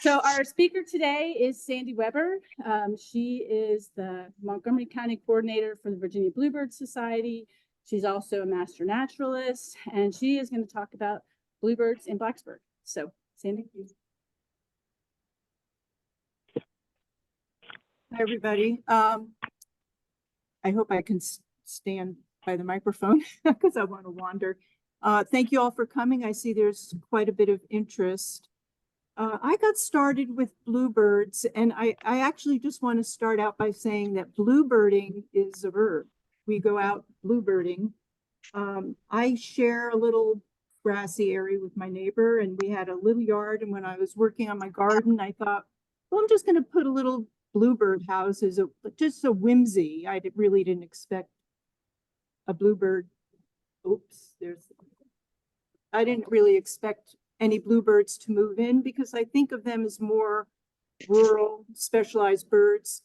So our speaker today is Sandy Weber. She is the Montgomery County Coordinator for the Virginia Bluebird Society. She's also a master naturalist, and she is going to talk about bluebirds in Blacksburg. So, Sandy. Hi, everybody. I hope I can stand by the microphone because I want to wander. Thank you all for coming. I see there's quite a bit of interest. I got started with bluebirds, and I actually just want to start out by saying that bluebirding is a verb. We go out bluebirding. I share a little grassy area with my neighbor, and we had a little yard. And when I was working on my garden, I thought, well, I'm just going to put a little bluebird house as just a whimsy. I really didn't expect a bluebird. Oops, I didn't really expect any bluebirds to move in because I think of them as more rural, specialized birds.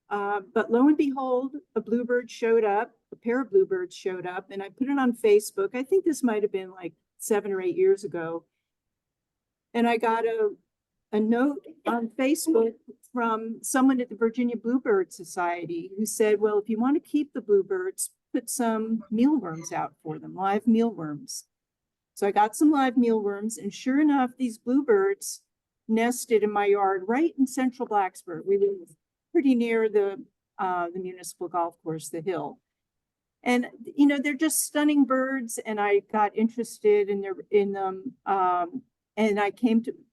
But lo and behold, a bluebird showed up, a pair of bluebirds showed up, and I put it on Facebook. I think this might have been like 7 or 8 years ago. And I got a note on Facebook from someone at the Virginia Bluebird Society who said, well, if you want to keep the bluebirds, put some mealworms out for them, live mealworms. So I got some live mealworms, and sure enough, these bluebirds nested in my yard right in central Blacksburg. We live pretty near the municipal golf course, the Hill. And, you know, they're just stunning birds, and I got interested in them. And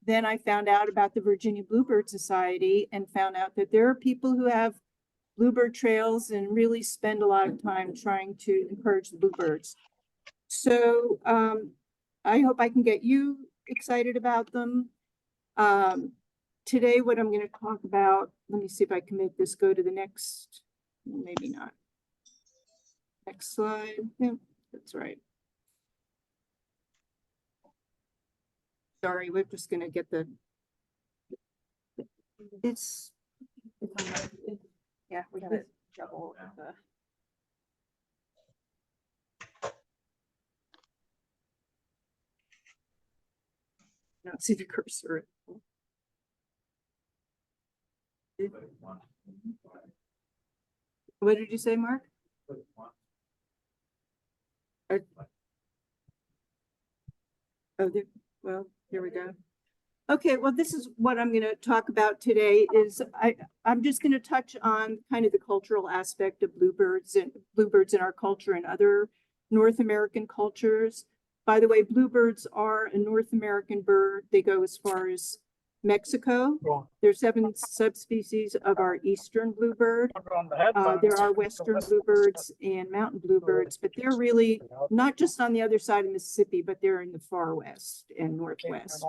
then I found out about the Virginia Bluebird Society and found out that there are people who have bluebird trails and really spend a lot of time trying to encourage the bluebirds. So I hope I can get you excited about them. Today, what I'm going to talk about, let me see if I can make this go to the next, maybe not. Next slide. Yeah, that's right. Sorry, we're just going to get Yeah, we got it. Double the. I don't see the cursor. What did you say, Mark? Well, here we go. Okay, well, this is what I'm going to talk about today. I'm just going to touch on kind of the cultural aspect of bluebirds in our culture and other North American cultures. By the way, bluebirds are a North American bird. They go as far as Mexico. There's 7 subspecies of our eastern bluebird. There are western bluebirds and mountain bluebirds, but they're really not just on the other side of Mississippi, but they're in the far west and northwest.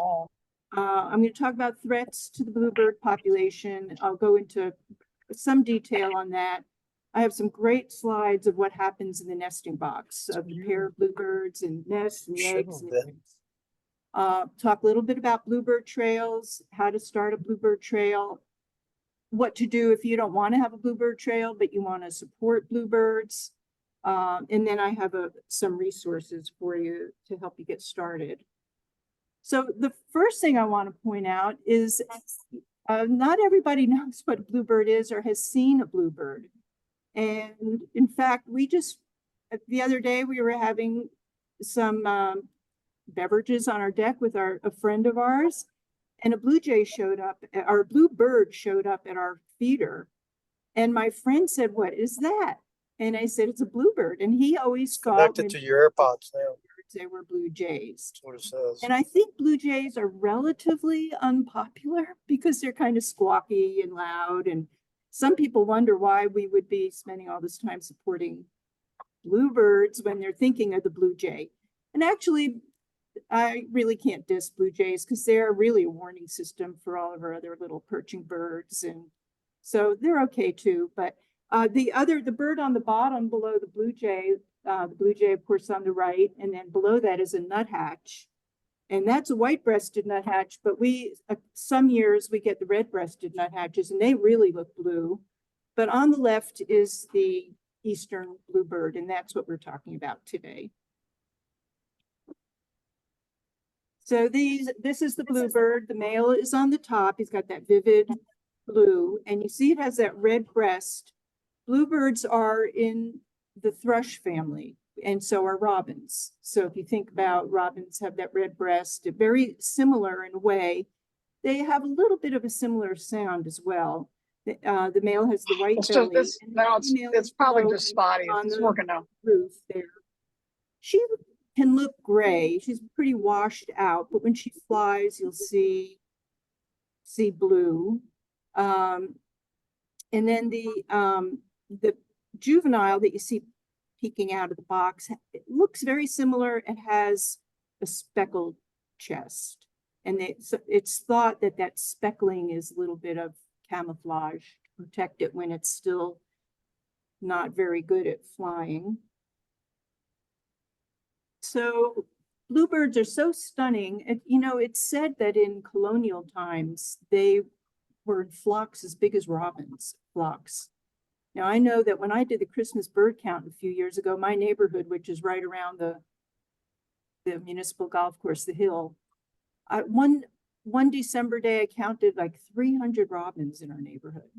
I'm going to talk about threats to the bluebird population. I'll go into some detail on that. I have some great slides of what happens in the nesting box of the pair of bluebirds and nests and the eggs. Talk a little bit about bluebird trails, how to start a bluebird trail, what to do if you don't want to have a bluebird trail, but you want to support bluebirds. And then I have some resources for you to help you get started. So the first thing I want to point out is not everybody knows what a bluebird is or has seen a bluebird. And in fact, the other day we were having some beverages on our deck with a friend of ours, and a bluebird showed up at our feeder. And my friend said, "What is that?" And I said, "It's a bluebird." And he always thought connected to your AirPods now. They were blue jays. That's what it says. And I think blue jays are relatively unpopular because they're kind of squawky and loud. And some people wonder why we would be spending all this time supporting bluebirds when they're thinking of the blue jay. And actually, I really can't diss blue jays because they're really a warning system for all of our other little perching birds. And so they're okay too. But the bird on the bottom below the blue jay, of course, on the right, and then below that is a nuthatch. And that's a white-breasted nuthatch, but some years we get the red-breasted nuthatches, and they really look blue. But on the left is the eastern bluebird, and that's what we're talking about today. So this is the bluebird. The male is on the top. He's got that vivid blue, and you see it has that red breast. Bluebirds are in the thrush family, and so are robins. So if you think about robins have that red breast, very similar in a way. They have a little bit of a similar sound as well. The male has the white belly. And the female it's is probably below just spotty. on It's the working now. roof there. She can look gray. She's pretty washed out, but when she flies, you'll see blue. And then the juvenile that you see peeking out of the box, it looks very similar. It has a speckled chest. And it's thought that that speckling is a little bit of camouflage to protect it when it's still not very good at flying. So bluebirds are so stunning. And, you know, it's said that in colonial times, they were in flocks as big as robins flocks. Now, I know that when I did the Christmas bird count a few years ago, my neighborhood, which is right around the municipal golf course, the Hill, one December day, I counted like 300 robins in our neighborhood.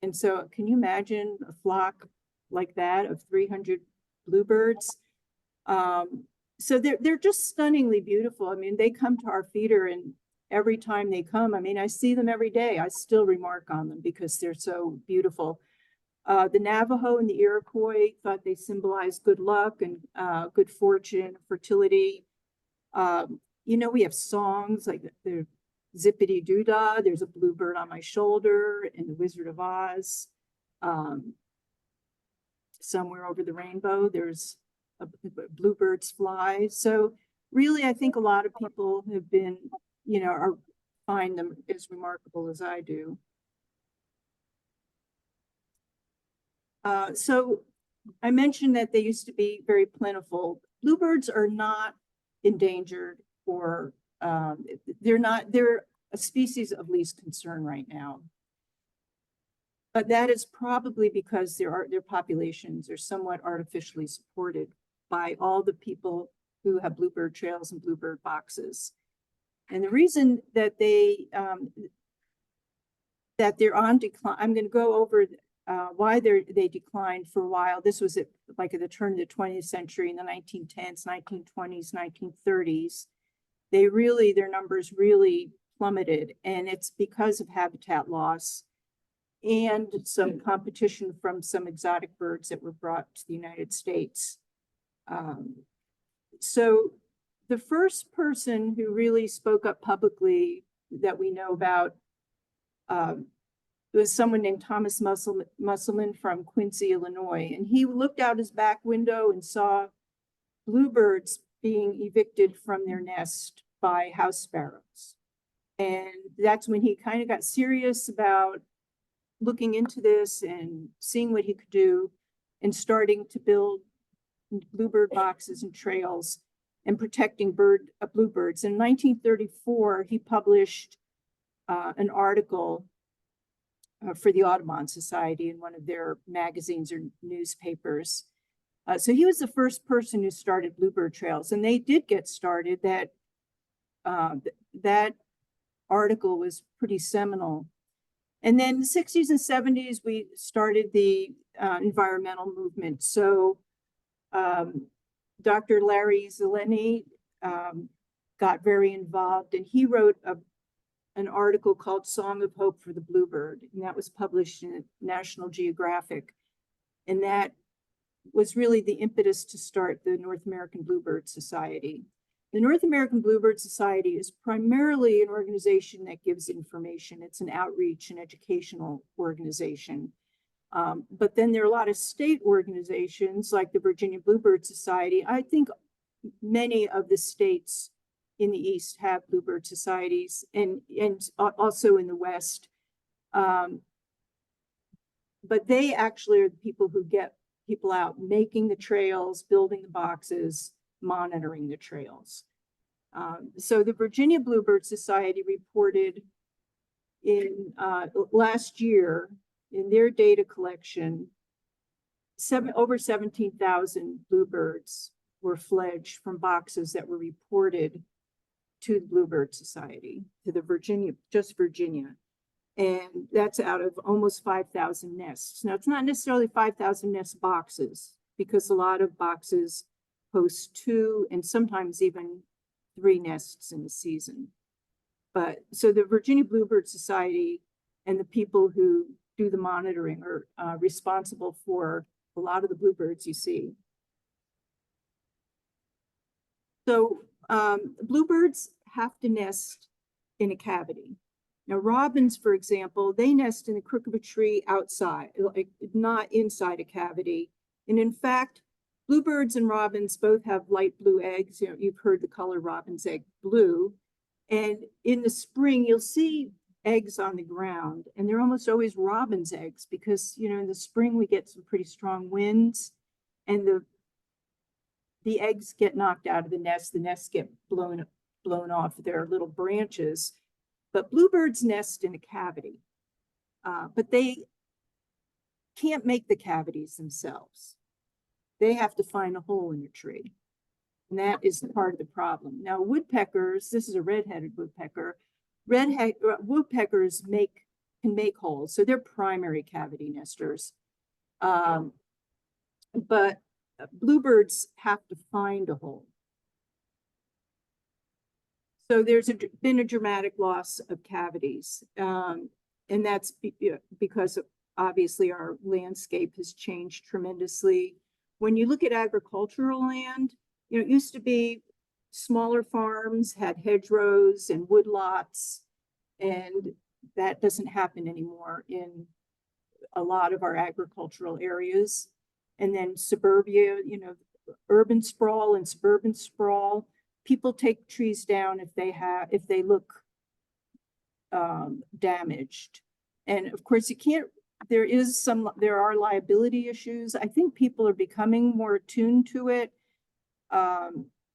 And so can you imagine a flock like that of 300 bluebirds? So they're just stunningly beautiful. I mean, they come to our feeder, and every time they come, I mean, I see them every day. I still remark on them because they're so beautiful. The Navajo and the Iroquois thought they symbolized good luck and good fortune, fertility. You know, we have songs like the Zippity Doodah, there's a bluebird on my shoulder, in the Wizard of Oz. Somewhere over the rainbow, there's a bluebirds fly. So really, I think a lot of people have been, you know, find them as remarkable as I do. So I mentioned that they used to be very plentiful. Bluebirds are not endangered, or they're a species of least concern right now. But that is probably because their populations are somewhat artificially supported by all the people who have bluebird trails and bluebird boxes. And the reason that they're on decline, I'm going to go over why they declined for a while. This was at the turn of the 20th century, in the 1910s, 1920s, 1930s. Their numbers really plummeted, and it's because of habitat loss and some competition from some exotic birds that were brought to the United States. So the first person who really spoke up publicly that we know about was someone named Thomas Musselman from Quincy, Illinois. And he looked out his back window and saw bluebirds being evicted from their nest by house sparrows. And that's when he kind of got serious about looking into this and seeing what he could do, and starting to build bluebird boxes and trails and protecting bluebirds. In 1934, he published an article for the Audubon Society in one of their magazines or newspapers. So he was the first person who started bluebird trails, and they did get started. That article was pretty seminal. And then in the 60s and 70s, we started the environmental movement. So Dr. Larry Zeleny got very involved, and he wrote an article called Song of Hope for the Bluebird, and that was published in National Geographic. And that was really the impetus to start the North American Bluebird Society. The North American Bluebird Society is primarily an organization that gives information. It's an outreach and educational organization. But then there are a lot of state organizations like the Virginia Bluebird Society. I think many of the states in the East have Bluebird societies, and also in the West. But they actually are the people who get people out making the trails, building the boxes, monitoring the trails. So the Virginia Bluebird Society reported in last year in their data collection, over 17,000 bluebirds were fledged from boxes that were reported to the Bluebird Society, to the Virginia. And that's out of almost 5,000 nests. Now, it's not necessarily 5,000 nest boxes, because a lot of boxes host 2 and sometimes even 3 nests in a season. But so the Virginia Bluebird Society and the people who do the monitoring are responsible for a lot of the bluebirds you see. So bluebirds have to nest in a cavity. Now, robins, for example, they nest in the crook of a tree outside, like not inside a cavity. And in fact, bluebirds and robins both have light blue eggs. You know, you've heard the color robin's egg blue. And in the spring, you'll see eggs on the ground, and they're almost always robin's eggs because, you know, in the spring we get some pretty strong winds, and the eggs get knocked out of the nests get blown off their little branches. But bluebirds nest in a cavity, but they can't make the cavities themselves. They have to find a hole in the tree. And that is part of the problem. Now, woodpeckers, this is a red-headed woodpecker. Woodpeckers can make holes, so they're primary cavity nesters. But bluebirds have to find a hole. So there's been a dramatic loss of cavities, and that's because obviously our landscape has changed tremendously. When you look at agricultural land, you know, it used to be smaller farms had hedgerows and woodlots, and that doesn't happen anymore in a lot of our agricultural areas. And then suburbia, you know, urban sprawl and suburban sprawl. People take trees down if they look damaged. And of course, there are liability issues. I think people are becoming more attuned to it.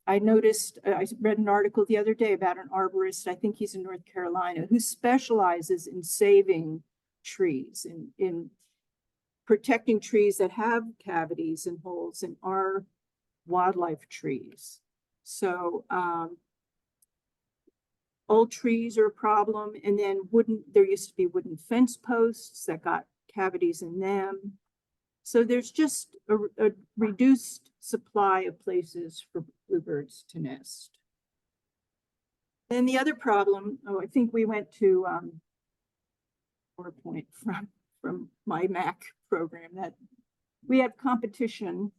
I noticed, I read an article the other day about an arborist, I think he's in North Carolina, who specializes in saving trees, in protecting trees that have cavities and holes and are wildlife trees. So old trees are a problem. And then there used to be wooden fence posts that got cavities in them. So there's just a reduced supply of places for bluebirds to nest. Then the other problem, I think we went to PowerPoint from my Mac program, that we have competition,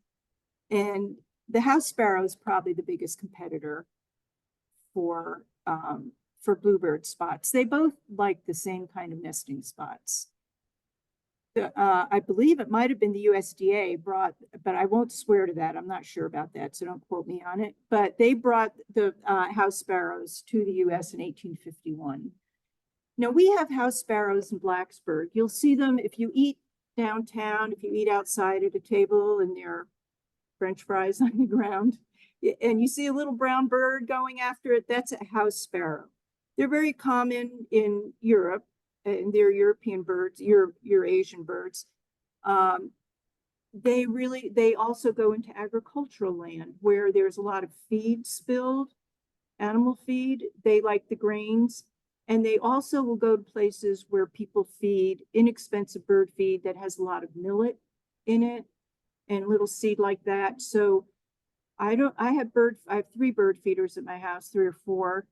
and the house sparrow is probably the biggest competitor for bluebird spots. They both like the same kind of nesting spots. I believe it might have been the USDA brought, but I won't swear to that. I'm not sure about that, so don't quote me on it. But they brought the house sparrows to the US in 1851. Now, we have house sparrows in Blacksburg. You'll see them if you eat downtown, if you eat outside at a table and there are French fries on the ground, and you see a little brown bird going after it, that's a house sparrow. They're very common in Europe, and they're European birds, Eurasian birds. They also go into agricultural land where there's a lot of feed spilled, animal feed. They like the grains, and they also will go to places where people feed inexpensive bird feed that has a lot of millet in it and little seed like that. So I have 3 bird feeders at my house, 3 or 4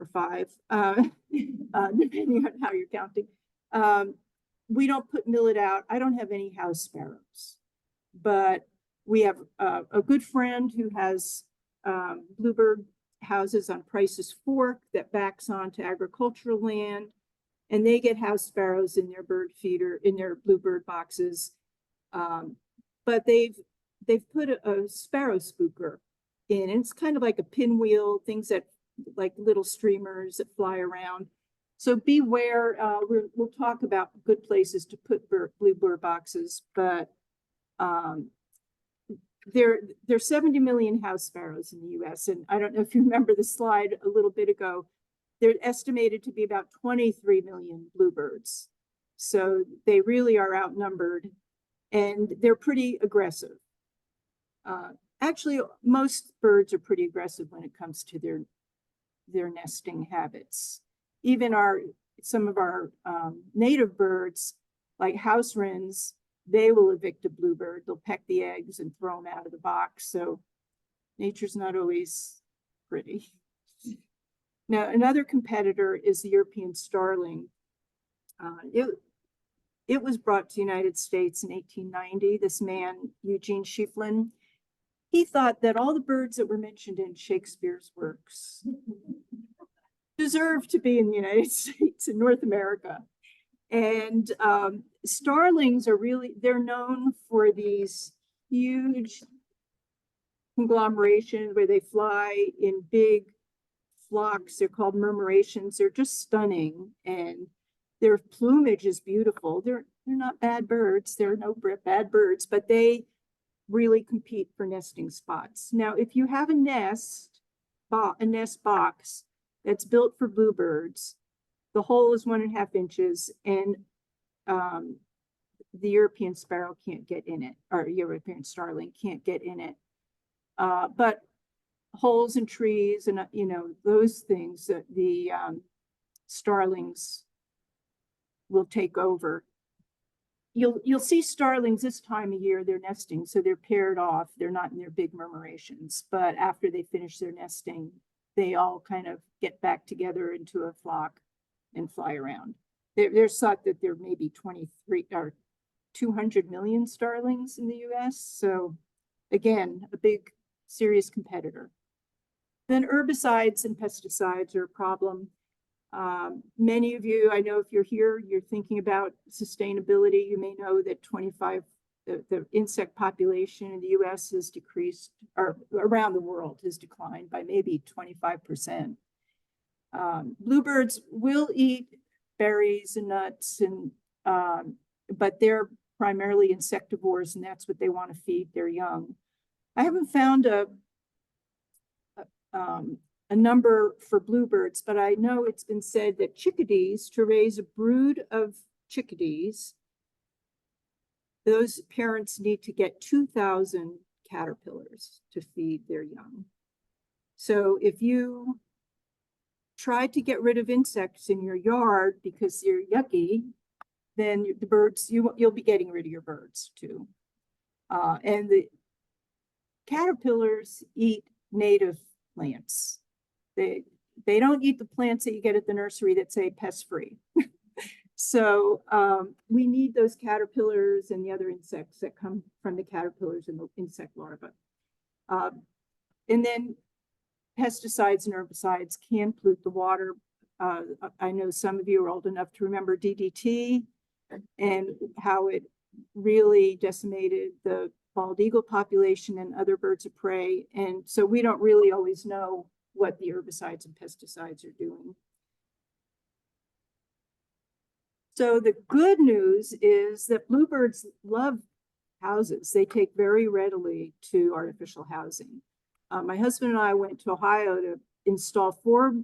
or 5, depending on how you're counting. We don't put millet out. I don't have any house sparrows, but we have a good friend who has bluebird houses on Price's Fork that backs onto agricultural land, and they get house sparrows in their bluebird boxes. But they've put a sparrow spooker in, and it's kind of like a pinwheel, things that like little streamers that fly around. So beware. We'll talk about good places to put bluebird boxes, but there are 70 million house sparrows in the US. And I don't know if you remember the slide a little bit ago, they're estimated to be about 23 million bluebirds. So they really are outnumbered, and they're pretty aggressive. Actually, most birds are pretty aggressive when it comes to their nesting habits. Even some of our native birds, like house wrens, they will evict a bluebird. They'll peck the eggs and throw them out of the box. So nature's not always pretty. Now, another competitor is the European starling. It was brought to the United States in 1890. This man, Eugene Schieffelin, he thought that all the birds that were mentioned in Shakespeare's works deserved to be in the United States, in North America. And starlings are they're known for these huge conglomerations where they fly in big flocks. They're called murmurations. They're just stunning, and their plumage is beautiful. They're not bad birds. They're no bad birds, but they really compete for nesting spots. Now, if you have a nest box that's built for bluebirds, the hole is 1.5 inches, and the European sparrow can't get in it, or European starling can't get in it. But holes in trees and those things that the starlings will take over. You'll see starlings this time of year. They're nesting, so they're paired off. They're not in their big murmurations, but after they finish their nesting, they all kind of get back together into a flock and fly around. There's thought that there may be 23 or 200 million starlings in the US. So again, a big, serious competitor. Then herbicides and pesticides are a problem. Many of you, I know if you're here, you're thinking about sustainability. You may know that the insect population in the US has decreased, or around the world has declined by maybe 25%. Bluebirds will eat berries and nuts, but they're primarily insectivores, and that's what they want to feed their young. I haven't found a number for bluebirds, but I know it's been said that chickadees, to raise a brood of chickadees, those parents need to get 2,000 caterpillars to feed their young. So if you try to get rid of insects in your yard because they're yucky, then the birds, you'll be getting rid of your birds too. And the caterpillars eat native plants. They don't eat the plants that you get at the nursery that say pest-free. So we need those caterpillars and the other insects that come from the caterpillars and the insect larvae. And then pesticides and herbicides can pollute the water. I know some of you are old enough to remember DDT and how it really decimated the bald eagle population and other birds of prey. And so we don't really always know what the herbicides and pesticides are doing. So the good news is that bluebirds love houses. They take very readily to artificial housing. My husband and I went to Ohio to install 4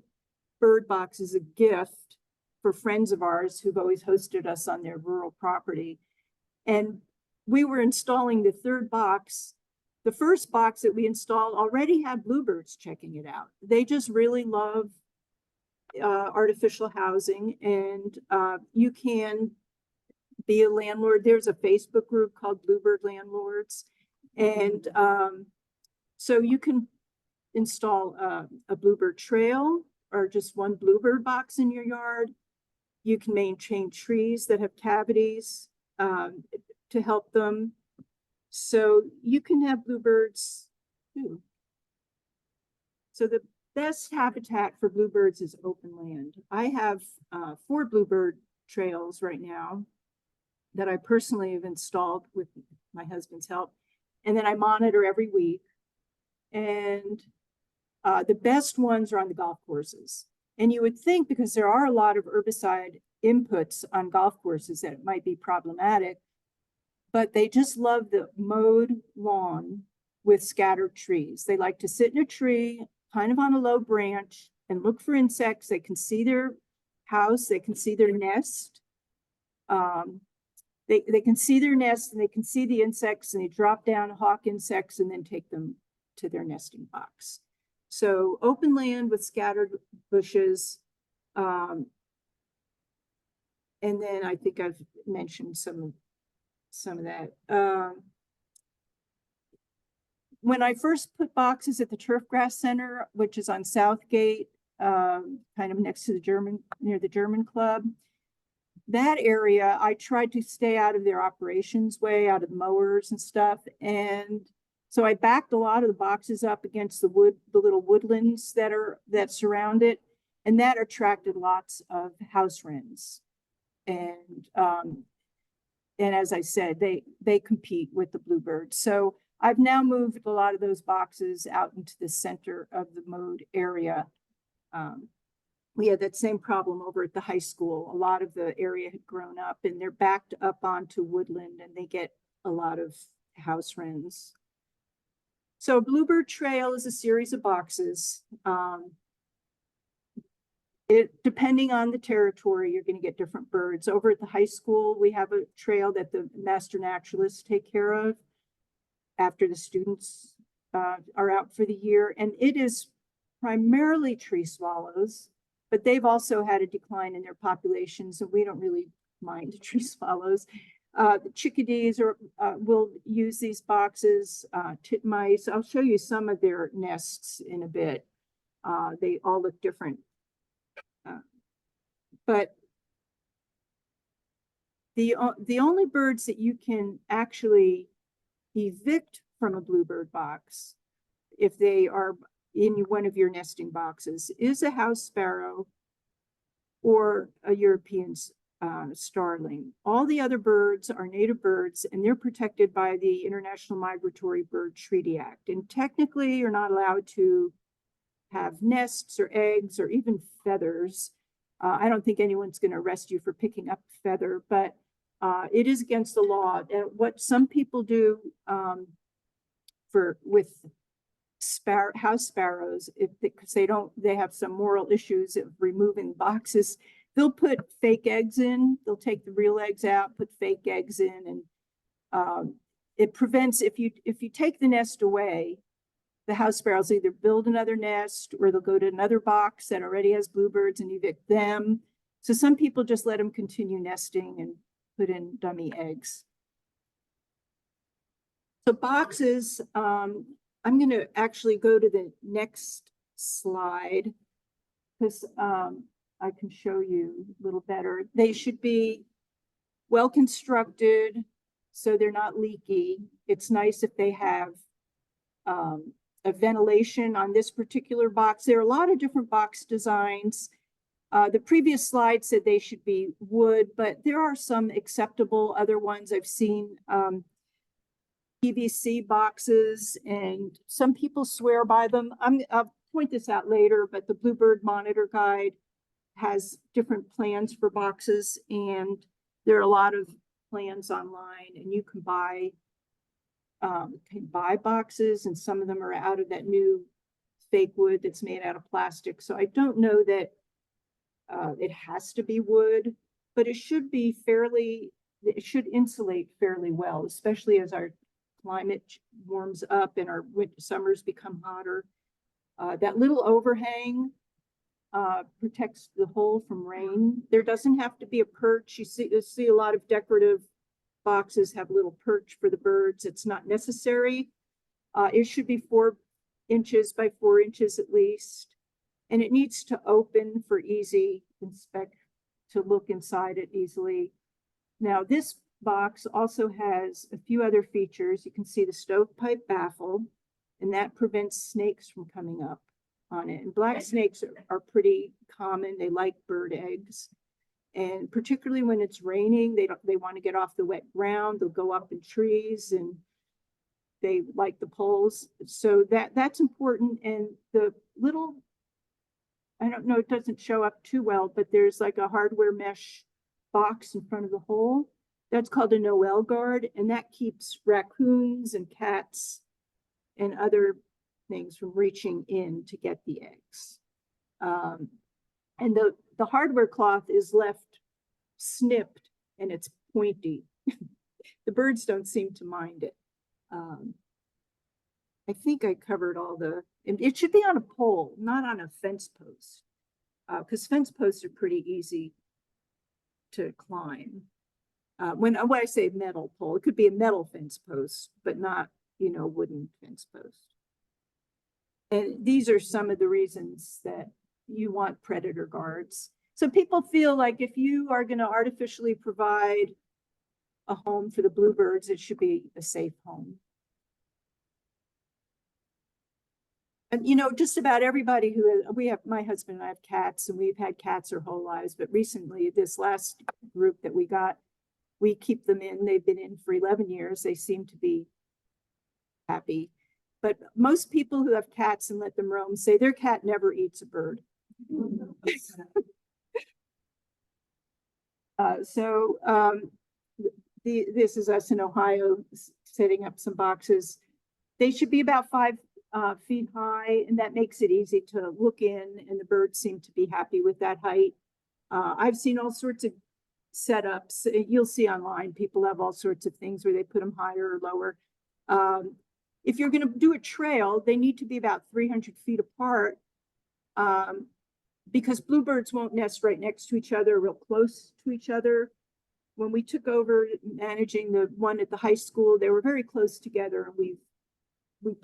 bird boxes, a gift for friends of ours who've always hosted us on their rural property. And we were installing the 3rd box. The first box that we installed already had bluebirds checking it out. They just really love artificial housing, and you can be a landlord. There's a Facebook group called Bluebird Landlords, and so you can install a bluebird trail or just one bluebird box in your yard. You can maintain trees that have cavities to help them. So you can have bluebirds too. So the best habitat for bluebirds is open land. I have 4 bluebird trails right now that I personally have installed with my husband's help. And then I monitor every week. And the best ones are on the golf courses. And you would think, because there are a lot of herbicide inputs on golf courses, that it might be problematic, but they just love the mowed lawn with scattered trees. They like to sit in a tree, kind of on a low branch, and look for insects. They can see their house, they can see their nest. They can see their nest, and they can see the insects, and they drop down, hawk insects, and then take them to their nesting box. So open land with scattered bushes. And then I think I've mentioned some of that. When I first put boxes at the Turf Grass Center, which is on Southgate, kind of next to near the German Club, that area, I tried to stay out of their operations way, out of the mowers and stuff. And so I backed a lot of the boxes up against the little woodlands that surround it. And that attracted lots of house wrens. And as I said, they compete with the bluebirds. So I've now moved a lot of those boxes out into the center of the mowed area. We had that same problem over at the high school. A lot of the area had grown up and they're backed up onto woodland and they get a lot of house wrens. So Bluebird Trail is a series of boxes. Depending on the territory, you're going to get different birds. Over at the high school, we have a trail that the master naturalists take care of after the students are out for the year. And it is primarily tree swallows, but they've also had a decline in their populations, and we don't really mind the tree swallows. The chickadees will use these boxes, titmice. I'll show you some of their nests in a bit. They all look different. But the only birds that you can actually evict from a bluebird box, if they are in one of your nesting boxes, is a house sparrow or a European starling. All the other birds are native birds and they're protected by the International Migratory Bird Treaty Act. And technically you're not allowed to have nests or eggs or even feathers. I don't think anyone's going to arrest you for picking up a feather, but it is against the law. And what some people do with house sparrows, because they have some moral issues of removing boxes, they'll put fake eggs in. They'll take the real eggs out, put fake eggs in, and it prevents, if you take the nest away, the house sparrows either build another nest or they'll go to another box that already has bluebirds and evict them. So some people just let them continue nesting and put in dummy eggs. So boxes, I'm going to actually go to the next slide because I can show you a little better. They should be well constructed so they're not leaky. It's nice if they have a ventilation on this particular box. There are a lot of different box designs. The previous slide said they should be wood, but there are some acceptable other ones I've seen. PVC boxes, and some people swear by them. I'll point this out later, but the Bluebird Monitor Guide has different plans for boxes, and there are a lot of plans online, and you can buy boxes, and some of them are out of that new fake wood that's made out of plastic. So I don't know that it has to be wood, but it should insulate fairly well, especially as our climate warms up and our summers become hotter. That little overhang protects the hole from rain. There doesn't have to be a perch. You'll see a lot of decorative boxes have a little perch for the birds. It's not necessary. It should be 4 inches by 4 inches at least. And it needs to open for easy to look inside it easily. Now this box also has a few other features. You can see the stovepipe baffle, and that prevents snakes from coming up on it. And black snakes are pretty common. They like bird eggs. And particularly when it's raining, they want to get off the wet ground. They'll go up in trees and they like the poles. So that's important. And the little, I don't know, it doesn't show up too well, but there's like a hardware mesh box in front of the hole. That's called a Noel guard, and that keeps raccoons and cats and other things from reaching in to get the eggs. And the hardware cloth is left snipped and it's pointy. The birds don't seem to mind it. I think I covered all the And it should be on a pole, not on a fence post. Because fence posts are pretty easy to climb. When I say metal pole, it could be a metal fence post, but not, wooden fence post. And these are some of the reasons that you want predator guards. So people feel like if you are going to artificially provide a home for the bluebirds, it should be a safe home. And just about everybody my husband and I have cats, and we've had cats our whole lives, but recently this last group that we got, we keep them in. They've been in for 11 years. They seem to be happy. But most people who have cats and let them roam say their cat never eats a bird. This is us in Ohio setting up some boxes. They should be about 5 feet high, and that makes it easy to look in, and the birds seem to be happy with that height. I've seen all sorts of setups. You'll see online, people have all sorts of things where they put them higher or lower. If you're going to do a trail, they need to be about 300 feet apart, because bluebirds won't nest right next to each other, real close to each other. When we took over managing the one at the high school, they were very close together, and we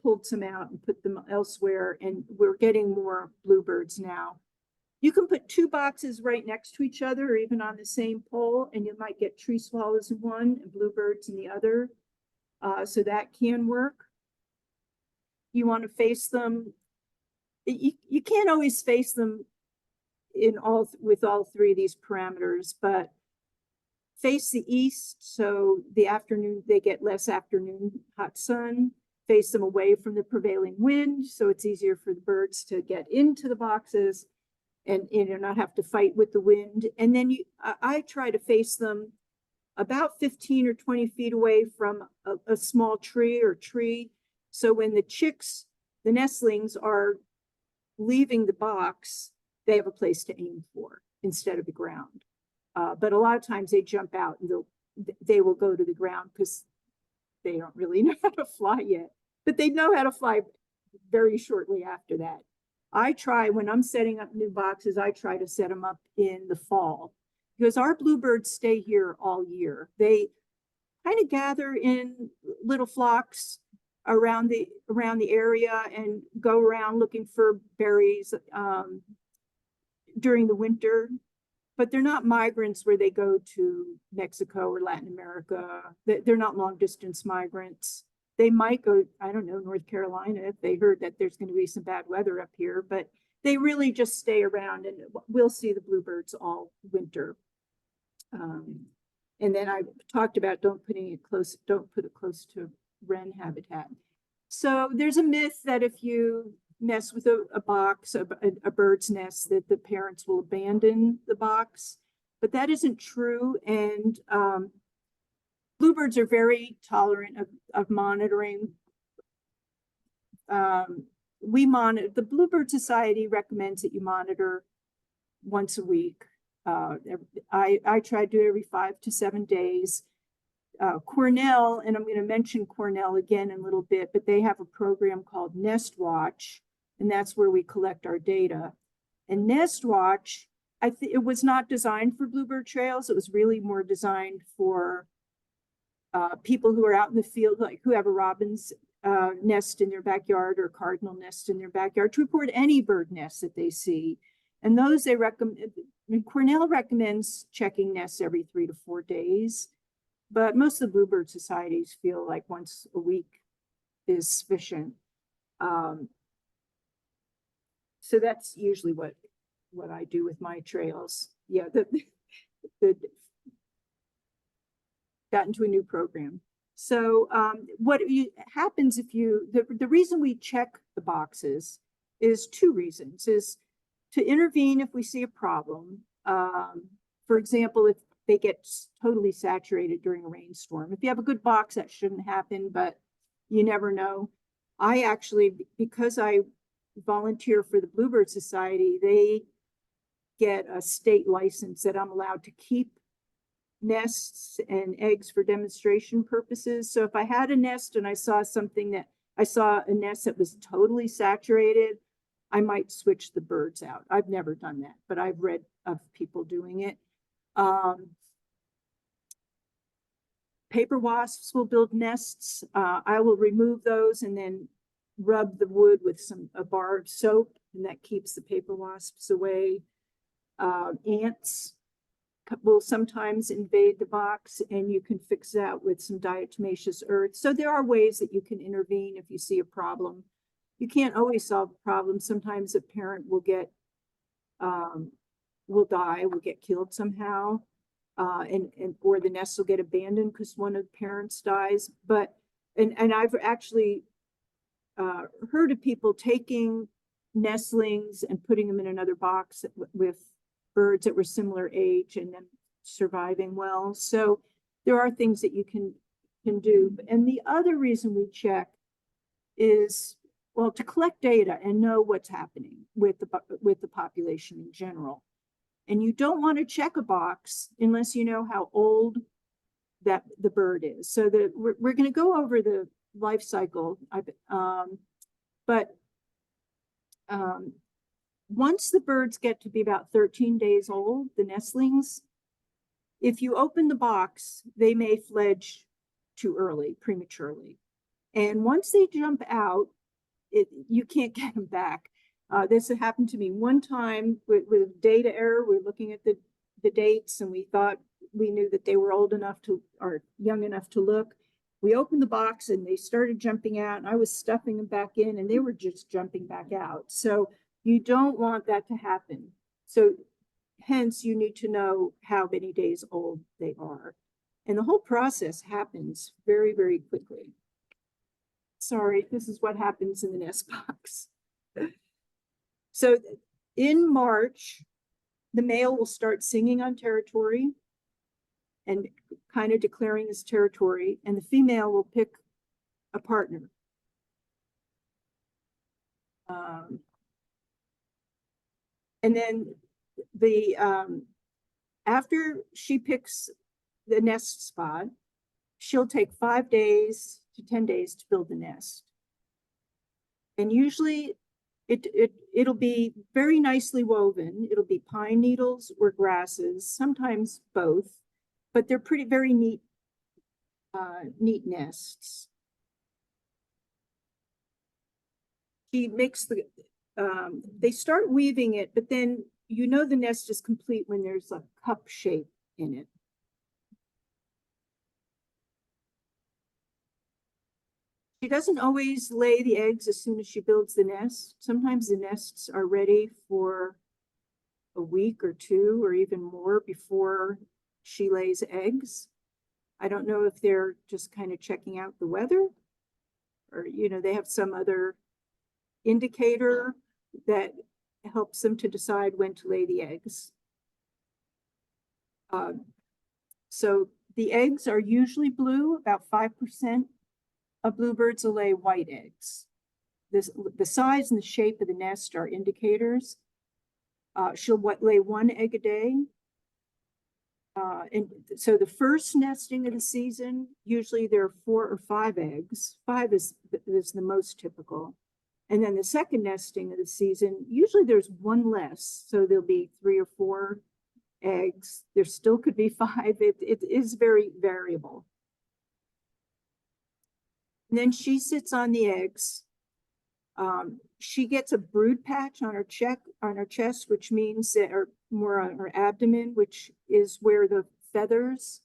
pulled some out and put them elsewhere, and we're getting more bluebirds now. You can put 2 boxes right next to each other, or even on the same pole, and you might get tree swallows in one and bluebirds in the other. So that can work. You want to face them. You can't always face them with all 3 of these parameters, but face the east, so the afternoon, they get less afternoon hot sun. Face them away from the prevailing wind, so it's easier for the birds to get into the boxes and not have to fight with the wind. And then I try to face them about 15 or 20 feet away from a small tree or tree. So when the chicks, the nestlings, are leaving the box, they have a place to aim for instead of the ground. But a lot of times they jump out and they will go to the ground because they don't really know how to fly yet, but they know how to fly very shortly after that. When I'm setting up new boxes, I try to set them up in the fall, because our bluebirds stay here all year. They kind of gather in little flocks around the area and go around looking for berries during the winter. But they're not migrants where they go to Mexico or Latin America. They're not long distance migrants. They might go, I don't know, North Carolina if they heard that there's going to be some bad weather up here, but they really just stay around, and we'll see the bluebirds all winter. And then I talked about don't put it close to wren habitat. So there's a myth that if you mess with a box, a bird's nest, that the parents will abandon the box, but that isn't true. And bluebirds are very tolerant of monitoring. The Bluebird Society recommends that you monitor once a week. I try to do it every 5 to 7 days. Cornell, and I'm going to mention Cornell again in a little bit, but they have a program called Nest Watch, and that's where we collect our data. And Nest Watch, it was not designed for bluebird trails. It was really more designed for people who are out in the field, like who have a robin's nest in their backyard or cardinal nest in their backyard, to report any bird nests that they see. And those they recommend. Cornell recommends checking nests every 3 to 4 days, but most of the Bluebird societies feel like once a week is sufficient. So that's usually what I do with my trails. Yeah, got into a new program. So what happens if the reason we check the boxes is 2 reasons. Is to intervene if we see a problem. For example, if they get totally saturated during a rainstorm. If you have a good box, that shouldn't happen, but you never know. I actually, because I volunteer for the Bluebird Society, they get a state license that I'm allowed to keep nests and eggs for demonstration purposes. So if I had a nest and I saw something that I saw a nest that was totally saturated, I might switch the birds out. I've never done that, but I've read of people doing it. Paper wasps will build nests. I will remove those and then rub the wood with a bar of soap, and that keeps the paper wasps away. Ants will sometimes invade the box, and you can fix that with some diatomaceous earth. So there are ways that you can intervene if you see a problem. You can't always solve a problem. Sometimes a parent will get, will die, will get killed somehow, or the nest will get abandoned because one of the parents dies. But and I've actually heard of people taking nestlings and putting them in another box with birds that were similar age and then surviving well. So there are things that you can do. And the other reason we check is, well, to collect data and know what's happening with the population in general. And you don't want to check a box unless you know how old that the bird is. So that we're going to go over the life cycle. Once the birds get to be about 13 days old, the nestlings, if you open the box, they may fledge too early, prematurely. And once they jump out, you can't get them back. This happened to me one time with data error. We're looking at the dates, and we thought we knew that they were old enough to, or young enough to look. We opened the box and they started jumping out, and I was stuffing them back in, and they were just jumping back out. So you don't want that to happen. So hence you need to know how many days old they are. And the whole process happens very, very quickly. Sorry, this is what happens in the nest box. So in March, the male will start singing on territory and kind of declaring his territory, and the female will pick a partner. And then after she picks the nest spot, she'll take 5 days to 10 days to build the nest. And usually it'll be very nicely woven. It'll be pine needles or grasses, sometimes both, but they're very neat nests. She makes they start weaving it, but then you know the nest is complete when there's a cup shape in it. She doesn't always lay the eggs as soon as she builds the nest. Sometimes the nests are ready for a week or two or even more before she lays eggs. I don't know if they're just kind of checking out the weather, or, you know, they have some other indicator that helps them to decide when to lay the eggs. So the eggs are usually blue. About 5% of bluebirds will lay white eggs. The size and the shape of the nest are indicators. She'll lay 1 egg a day. And so the first nesting of the season, usually there are 4 or 5 eggs. 5 is the most typical. And then the second nesting of the season, usually there's 1 less. So there'll be 3 or 4 eggs. There still could be 5. It is very variable. And then she sits on the eggs. She gets a brood patch on her chest, which means that, or more on her abdomen, which is where the feathers,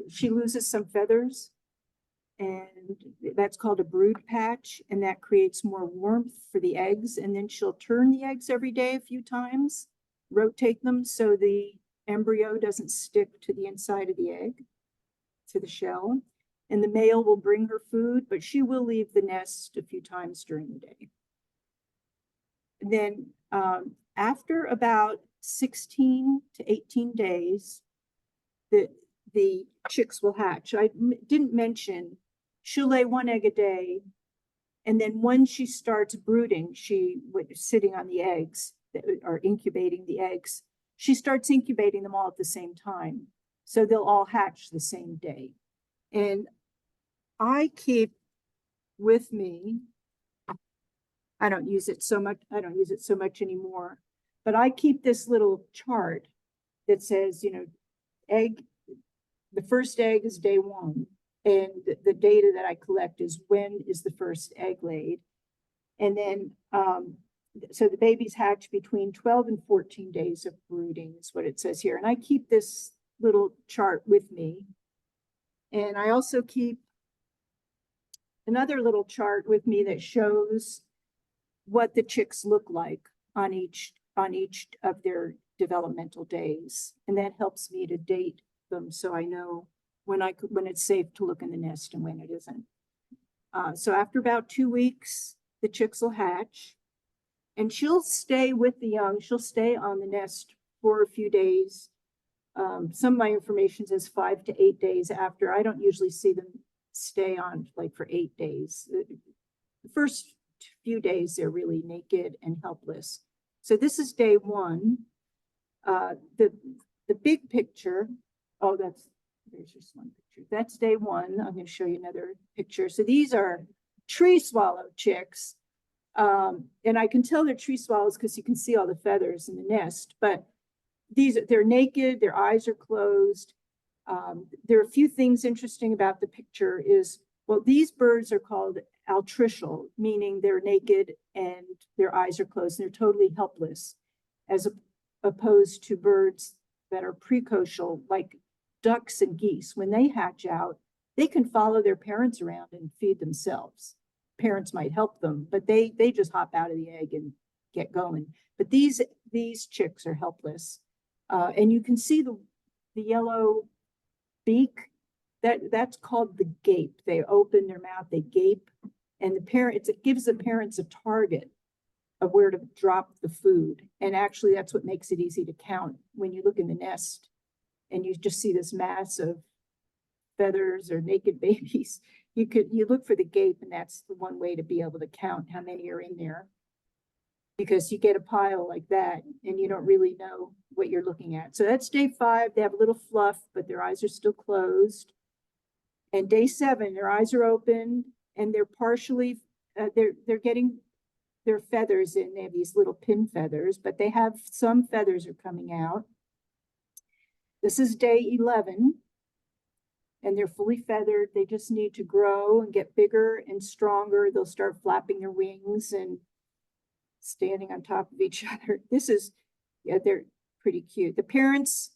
she loses some feathers, and that's called a brood patch, and that creates more warmth for the eggs. And then she'll turn the eggs every day a few times, rotate them so the embryo doesn't stick to the inside of the egg, to the shell. And the male will bring her food, but she will leave the nest a few times during the day. And then after about 16 to 18 days, the chicks will hatch. I didn't mention, she'll lay 1 egg a day. And then when she starts brooding, sitting on the eggs, or incubating the eggs, she starts incubating them all at the same time. So they'll all hatch the same day. And I keep with me. I don't use it so much anymore, but I keep this little chart that says, you know, the first egg is day 1. And the data that I collect is when is the first egg laid. And then, so the babies hatch between 12 and 14 days of brooding is what it says here. And I keep this little chart with me. And I also keep another little chart with me that shows what the chicks look like on each of their developmental days. And that helps me to date them so I know when it's safe to look in the nest and when it isn't. So after about 2 weeks, the chicks will hatch, and she'll stay with the young. She'll stay on the nest for a few days. Some of my information says 5 to 8 days after. I don't usually see them stay on like for 8 days. The first few days, they're really naked and helpless. So this is day 1. The big picture, oh, there's just one picture. That's day 1. I'm going to show you another picture. So these are tree swallow chicks. And I can tell they're tree swallows because you can see all the feathers in the nest, but they're naked, their eyes are closed. There are a few things interesting about the picture is, well, these birds are called altricial, meaning they're naked and their eyes are closed and they're totally helpless, as opposed to birds that are precocial, like ducks and geese. When they hatch out, they can follow their parents around and feed themselves. Parents might help them, but they just hop out of the egg and get going. But these chicks are helpless. And you can see the yellow beak. That's called the gape. They open their mouth, they gape, and it gives the parents a target of where to drop the food. And actually, that's what makes it easy to count. When you look in the nest and you just see this mass of feathers or naked babies, you look for the gape, and that's the one way to be able to count how many are in there. Because you get a pile like that and you don't really know what you're looking at. So that's day 5. They have a little fluff, but their eyes are still closed. And day 7, their eyes are open and they're partially, they're getting their feathers in. They have these little pin feathers, but they have some feathers are coming out. This is day 11 and they're fully feathered. They just need to grow and get bigger and stronger. They'll start flapping their wings and standing on top of each other. They're pretty cute. The parents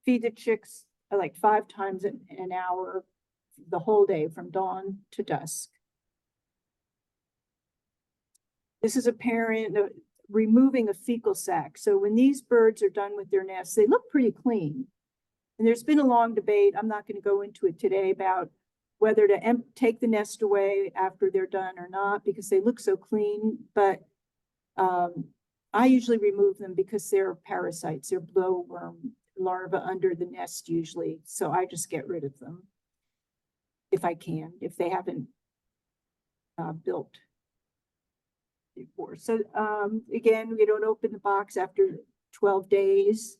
feed the chicks like 5 times an hour, the whole day from dawn to dusk. This is a parent removing a fecal sac. So when these birds are done with their nests, they look pretty clean. And there's been a long debate, I'm not going to go into it today, about whether to take the nest away after they're done or not, because they look so clean. But I usually remove them because they're parasites. They're blowworm larvae under the nest usually. So I just get rid of them if I can, if they haven't built before. So again, we don't open the box after 12 days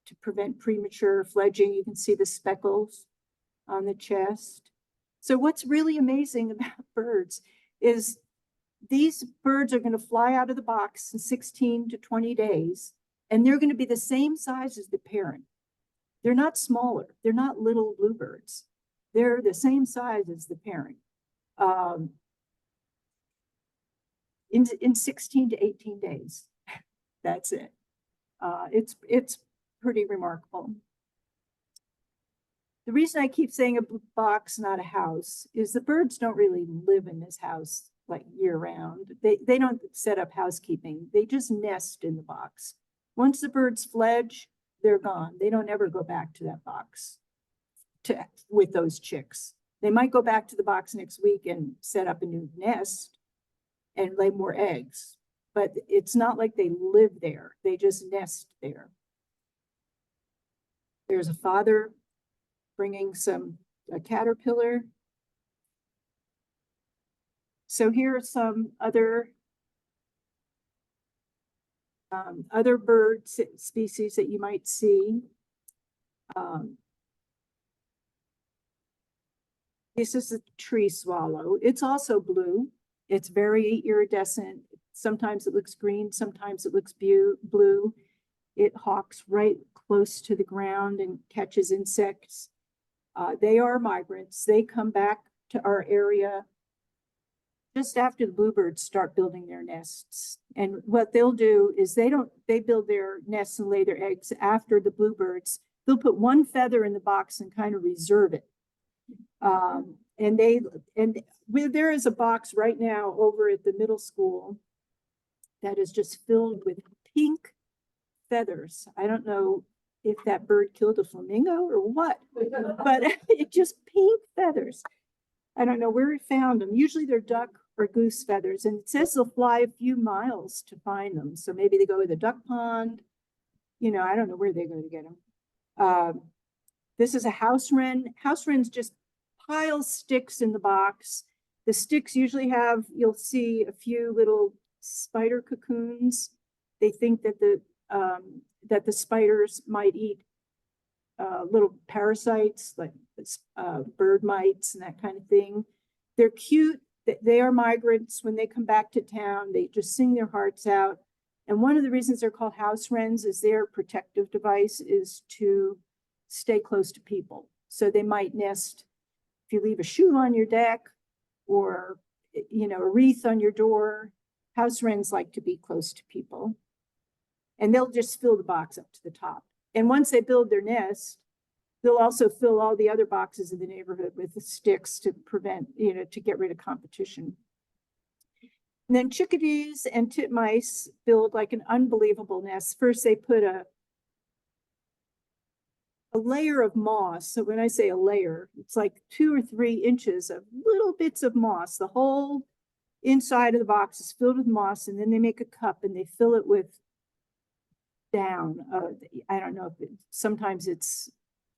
to prevent premature fledging. You can see the speckles on the chest. So what's really amazing about birds is these birds are going to fly out of the box in 16 to 20 days, and they're going to be the same size as the parent. They're not smaller. They're not little bluebirds. They're the same size as the parent. In 16 to 18 days. That's it. It's pretty remarkable. The reason I keep saying a box, not a house, is the birds don't really live in this house like year round. They don't set up housekeeping. They just nest in the box. Once the birds fledge, they're gone. They don't ever go back to that box with those chicks. They might go back to the box next week and set up a new nest and lay more eggs, but it's not like they live there. They just nest there. There's a father bringing a caterpillar. So here are some other bird species that you might see. This is a tree swallow. It's also blue. It's very iridescent. Sometimes it looks green, sometimes it looks blue. It hawks right close to the ground and catches insects. They are migrants. They come back to our area just after the bluebirds start building their nests. And what they'll do is they build their nests and lay their eggs after the bluebirds. They'll put one feather in the box and kind of reserve it. There is a box right now over at the middle school that is just filled with pink feathers. I don't know if that bird killed a flamingo or what, but it just pink feathers. I don't know where it found them. Usually they're duck or goose feathers, and it says they'll fly a few miles to find them. So maybe they go to the duck pond. You know, I don't know where they go to get them. This is a house wren. House wrens just pile sticks in the box. The sticks usually have, you'll see a few little spider cocoons. They think that the spiders might eat little parasites like bird mites and that kind of thing. They're cute. They are migrants. When they come back to town, they just sing their hearts out. And one of the reasons they're called house wrens is their protective device is to stay close to people. So they might nest if you leave a shoe on your deck or, you know, a wreath on your door. House wrens like to be close to people. And they'll just fill the box up to the top. And once they build their nest, they'll also fill all the other boxes in the neighborhood with the sticks to prevent, you know, to get rid of competition. And then chickadees and titmice build like an unbelievable nest. First, they put a layer of moss. So when I say a layer, it's like 2 or 3 inches of little bits of moss. The whole inside of the box is filled with moss, and then they make a cup and they fill it with down. I don't know if sometimes it's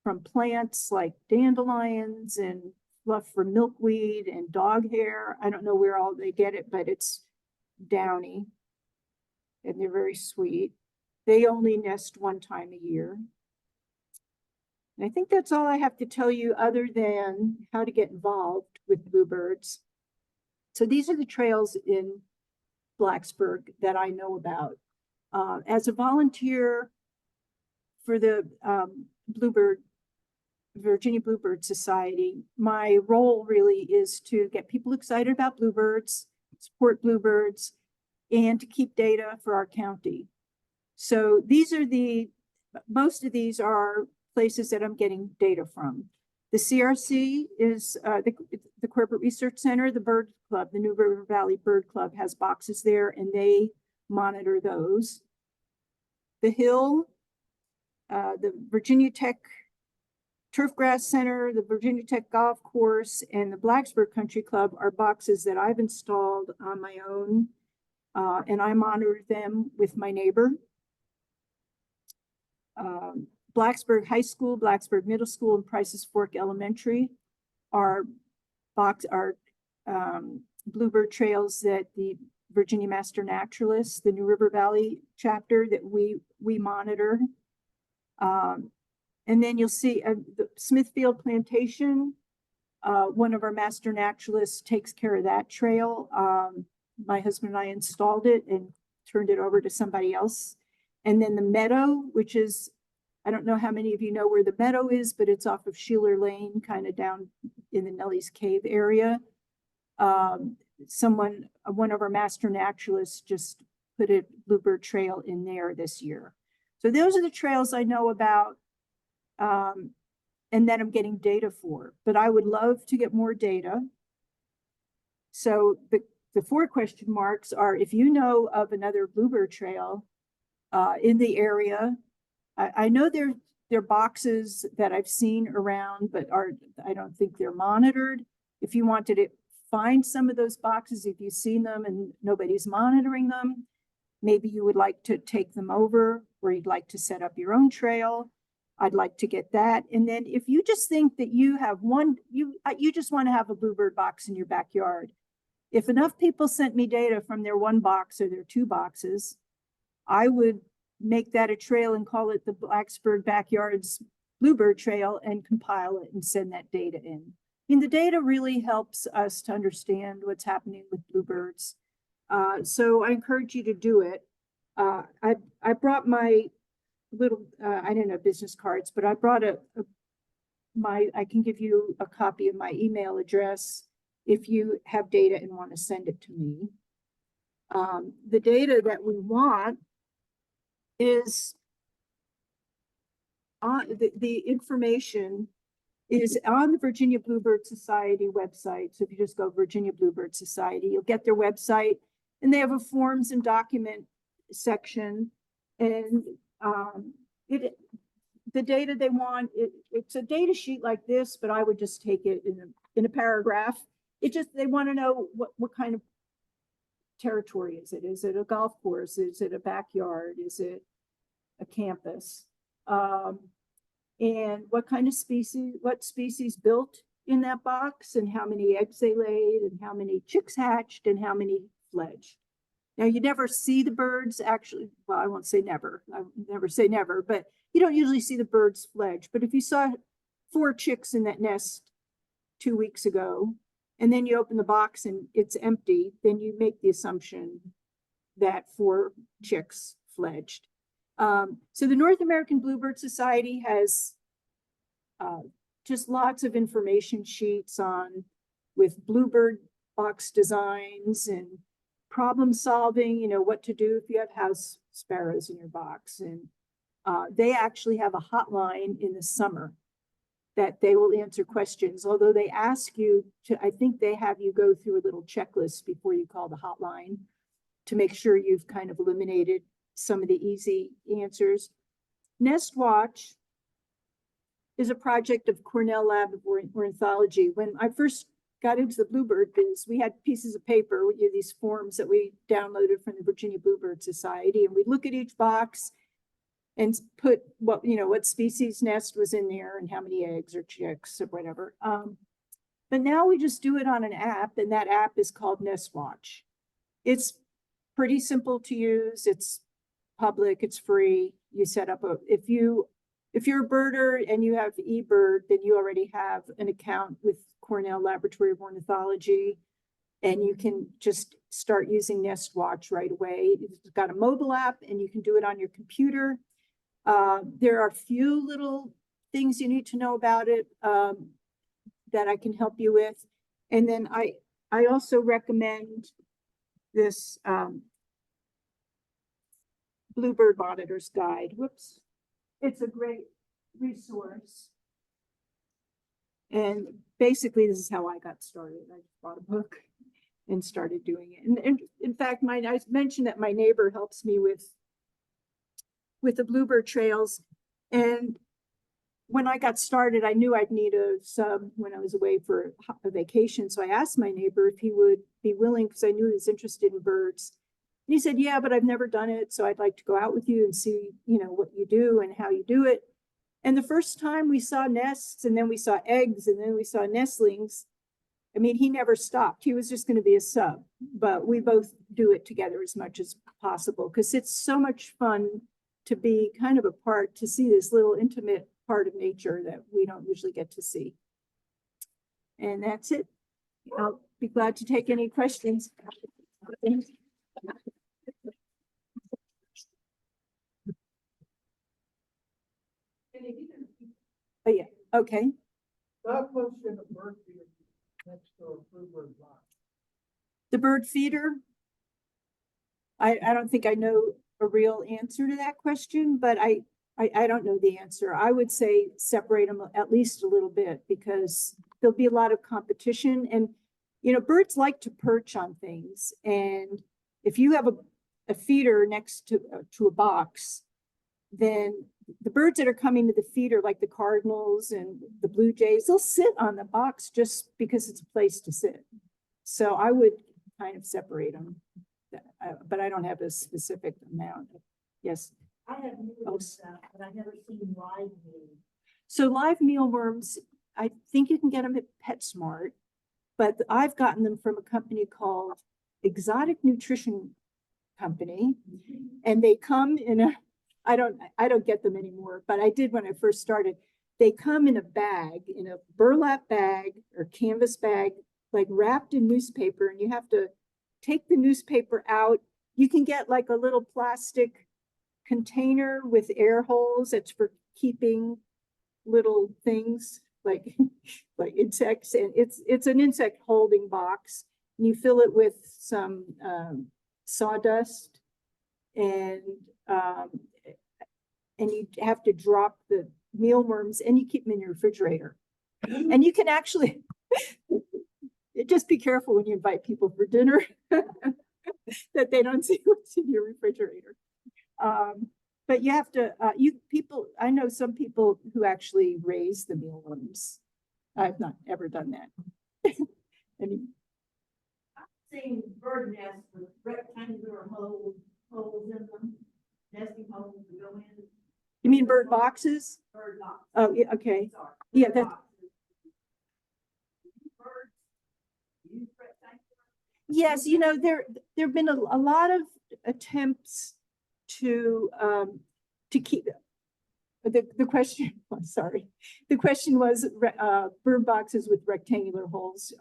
from plants like dandelions and fluff for milkweed and dog hair. I don't know where all they get it, but it's downy and they're very sweet. They only nest 1 time a year. And I think that's all I have to tell you other than how to get involved with bluebirds. So these are the trails in Blacksburg that I know about. As a volunteer for the Virginia Bluebird Society, my role really is to get people excited about bluebirds, support bluebirds, and to keep data for our county. So most of these are places that I'm getting data from. The CRC is the Corporate Research Center. The Bird Club, the New River Valley Bird Club, has boxes there, and they monitor those. The Hill, the Virginia Tech Turfgrass Center, the Virginia Tech Golf Course, and the Blacksburg Country Club are boxes that I've installed on my own, and I monitor them with my neighbor. Blacksburg High School, Blacksburg Middle School, and Price's Fork Elementary are bluebird trails that the Virginia Master Naturalists, the New River Valley chapter, that we monitor. And then you'll see the Smithfield Plantation. One of our Master Naturalists takes care of that trail. My husband and I installed it and turned it over to somebody else. And then the Meadow, which is, I don't know how many of you know where the Meadow is, but it's off of Sheeler Lane, kind of down in the Nellie's Cave area. One of our Master Naturalists just put a bluebird trail in there this year. So those are the trails I know about, and that I'm getting data for, but I would love to get more data. So the 4 question marks are, if you know of another bluebird trail in the area. I know there are boxes that I've seen around, but I don't think they're monitored. If you wanted to find some of those boxes, if you've seen them and nobody's monitoring them, maybe you would like to take them over, or you'd like to set up your own trail. I'd like to get that. And then if you just think that you have you just want to have a bluebird box in your backyard. If enough people sent me data from their 1 box or their 2 boxes, I would make that a trail and call it the Blacksburg Backyards Bluebird Trail and compile it and send that data in. the data really helps us to understand what's happening with bluebirds. So I encourage you to do it. I brought my little, I didn't have business cards, but I brought I can give you a copy of my email address if you have data and want to send it to me. The data that we want is on the information is on the Virginia Bluebird Society website. So if you just go Virginia Bluebird Society, you'll get their website, and they have a forms and document section. And the data they want, it's a data sheet like this, but I would just take it in a paragraph. They want to know what kind of territory is it? Is it a golf course? Is it a backyard? Is it a campus? And what kind of what species built in that box, and how many eggs they laid, and how many chicks hatched, and how many fledged. Now, you never see the birds actually, well, I won't say never, I never say never, but you don't usually see the birds fledge. But if you saw 4 chicks in that nest 2 weeks ago, and then you open the box and it's empty, then you make the assumption that 4 chicks fledged. So the North American Bluebird Society has just lots of information sheets with bluebird box designs and problem solving, what to do if you have house sparrows in your box. And they actually have a hotline in the summer that they will answer questions, although they ask you I think they have you go through a little checklist before you call the hotline to make sure you've kind of eliminated some of the easy answers. Nest Watch is a project of Cornell Lab of Ornithology. When I first got into the bluebird biz, we had pieces of paper with these forms that we downloaded from the Virginia Bluebird Society, and we'd look at each box and put what species nest was in there and how many eggs or chicks or whatever. But now we just do it on an app, and that app is called Nest Watch. It's pretty simple to use. It's public, it's free. You set up if you're a birder and you have eBird, then you already have an account with Cornell Laboratory of Ornithology, and you can just start using Nest Watch right away. It's got a mobile app, and you can do it on your computer. There are a few little things you need to know about it that I can help you with. And then I also recommend this Bluebird Monitor's Guide. Whoops. It's a great resource. And basically, this is how I got started. I just bought a book and started doing it. And in fact, I mentioned that my neighbor helps me with the bluebird trails. And when I got started, I knew I'd need a sub when I was away for a vacation. So I asked my neighbor if he would be willing, because I knew he was interested in birds. And he said, yeah, but I've never done it. So I'd like to go out with you and see, what you do and how you do it. And the first time we saw nests, and then we saw eggs, and then we saw nestlings. I mean, he never stopped. He was just going to be a sub, but we both do it together as much as possible, because it's so much fun to be kind of a part, to see this little intimate part of nature that we don't usually get to see. And that's it. I'll be glad to take any questions. Oh, yeah, okay. That was in a bird feeder next to a bluebird box. The bird feeder? I don't think I know a real answer to that question, but I don't know the answer. I would say separate them at least a little bit, because there'll be a lot of competition. And, birds like to perch on things. And if you have a feeder next to a box, then the birds that are coming to the feeder, like the cardinals and the blue jays, they'll sit on the box just because it's a place to sit. So I would kind of separate them, but I don't have a specific amount. Yes. I have noticed that, but I've never seen live meal. So live mealworms, I think you can get them at PetSmart, but I've gotten them from a company called Exotic Nutrition Company, and they come in I don't get them anymore, but I did when I first started. they come in a bag, in a burlap bag or canvas bag, like wrapped in newspaper, and you have to take the newspaper out. You can get like a little plastic container with air holes. That's for keeping little things like like insects, and it's an insect holding box. And you fill it with some sawdust, and you have to drop the mealworms, and you keep them in your refrigerator. And you can actually just be careful when you invite people for dinner that they don't see what's in your refrigerator. But you have to, I know some people who actually raise the mealworms. I've not ever done that. Seen bird nests with rectangular holes in them, nesting holes to go in. You mean bird boxes? Bird box. Oh, yeah, okay. Sorry. Yeah, Bird that, boxes. Birds use rectangular. yes, there've been a lot of attempts to keep the question. Sorry, the question was bird boxes with rectangular holes.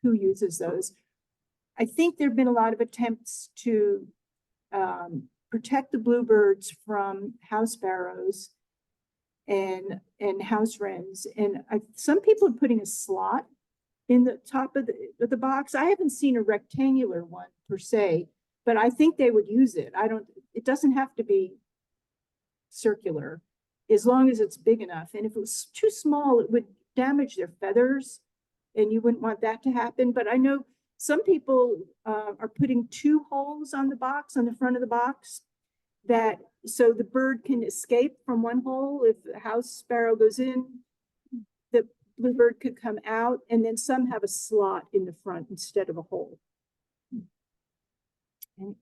Who uses those? I think there've been a lot of attempts to protect the bluebirds from house sparrows and house wrens, and some people are putting a slot in the top of the box. I haven't seen a rectangular one per se, but I think they would use it. It doesn't have to be circular as long as it's big enough. And if it was too small, it would damage their feathers, and you wouldn't want that to happen. But I know some people are putting 2 holes on the box, on the front of the box, so the bird can escape from one hole. If a house sparrow goes in, the bluebird could come out, and then some have a slot in the front instead of a hole. And,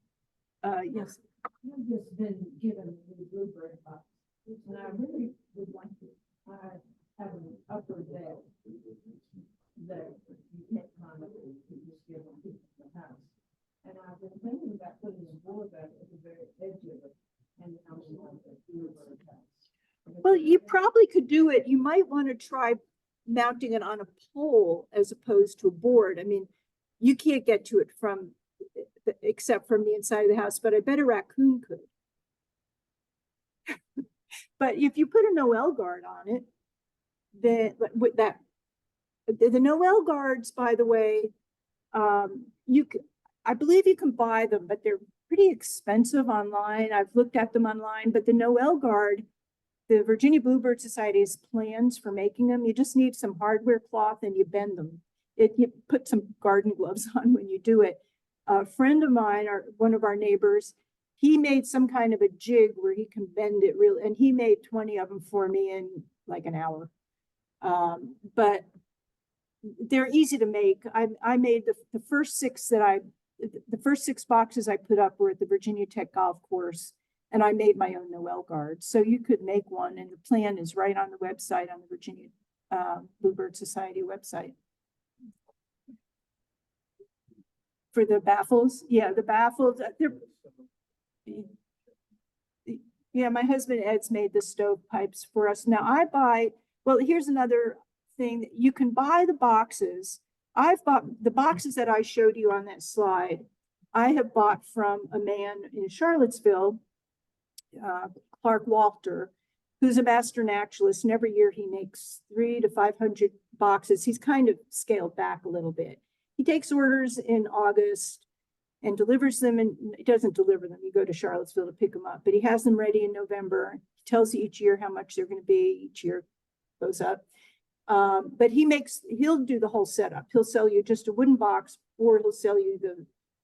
yes. I've just been given the bluebird box, and I really would like to have an upper bed that you can't climb up, you just give them to the house. And I've been thinking about putting a board at the very edge of it, and I want the bluebird house. Well, you probably could do it. You might want to try mounting it on a pole as opposed to a board. I mean, you can't get to it except from the inside of the house, but I bet a raccoon could. But if you put a Noel guard on it, then with that, the Noel guards, by the way, I believe you can buy them, but they're pretty expensive online. I've looked at them online, but the Noel guard, the Virginia Bluebird Society has plans for making them. You just need some hardware cloth and you bend them. You put some garden gloves on when you do it. A friend of mine, one of our neighbors, he made some kind of a jig where he can bend it real, and he made 20 of them for me in like an hour. But they're easy to make. I made the first 6 the first 6 boxes I put up were at the Virginia Tech golf course, and I made my own Noel guard. So you could make one, and the plan is right on the website, on the Virginia Bluebird Society website. For the baffles, yeah, the baffles, yeah, my husband Ed's made the stovepipes for us. Now well, here's another thing. You can buy the boxes. I've bought the boxes that I showed you on that slide. I have bought from a man in Charlottesville, Clark Walter, who's a master naturalist, and every year he makes 300 to 500 boxes. He's kind of scaled back a little bit. He takes orders in August and delivers them, and he doesn't deliver them. You go to Charlottesville to pick them up, but he has them ready in November. He tells you each year how much they're going to be. Each year goes up. But he'll do the whole setup. He'll sell you just a wooden box, or he'll sell you